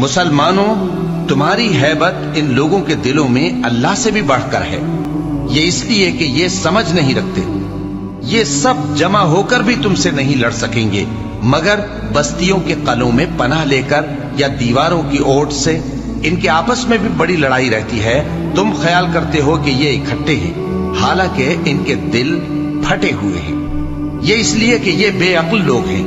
مسلمانوں، تمہاری ہیبت ان لوگوں کے دلوں میں اللہ سے بھی بڑھ کر ہے، یہ اس لیے کہ یہ سمجھ نہیں رکھتے۔ یہ سب جمع ہو کر بھی تم سے نہیں لڑ سکیں گے مگر بستیوں کے قلعوں میں پناہ لے کر یا دیواروں کی اوٹ سے۔ ان کے آپس میں بھی بڑی لڑائی رہتی ہے، تم خیال کرتے ہو کہ یہ اکٹھے ہیں، حالانکہ ان کے دل پھٹے ہوئے ہیں۔ یہ اس لیے کہ یہ بے عقل لوگ ہیں۔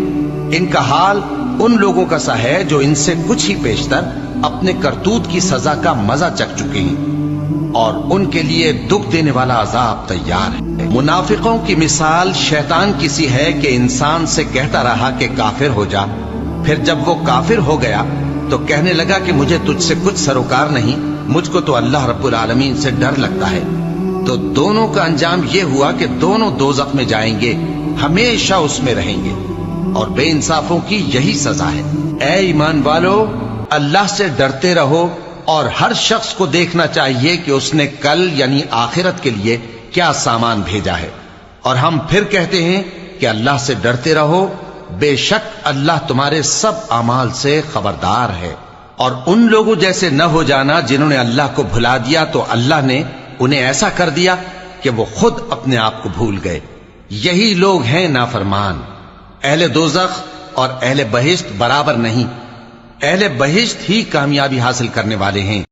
ان کا حال ان لوگوں کا سا ہے جو ان سے کچھ ہی پیشتر اپنے کرتوت کی سزا کا مزہ چکھ چکے ہیں، اور ان کے لیے دکھ دینے والا عذاب تیار ہے۔ منافقوں کی مثال شیطان کی سی ہے کہ انسان سے کہتا رہا کہ کافر ہو جا، پھر جب وہ کافر ہو گیا تو کہنے لگا کہ مجھے تجھ سے کچھ سروکار نہیں، مجھ کو تو اللہ رب العالمین سے ڈر لگتا ہے۔ تو دونوں کا انجام یہ ہوا کہ دونوں دوزخ میں جائیں گے، ہمیشہ اس میں رہیں گے، اور بے انصافوں کی یہی سزا ہے۔ اے ایمان والو، اللہ سے ڈرتے رہو، اور ہر شخص کو دیکھنا چاہیے کہ اس نے کل یعنی آخرت کے لیے کیا سامان بھیجا ہے، اور ہم پھر کہتے ہیں کہ اللہ سے ڈرتے رہو، بے شک اللہ تمہارے سب اعمال سے خبردار ہے۔ اور ان لوگوں جیسے نہ ہو جانا جنہوں نے اللہ کو بھلا دیا تو اللہ نے انہیں ایسا کر دیا کہ وہ خود اپنے آپ کو بھول گئے۔ یہی لوگ ہیں نافرمان۔ اہل دوزخ اور اہل بہشت برابر نہیں، اہل بہشت ہی کامیابی حاصل کرنے والے ہیں۔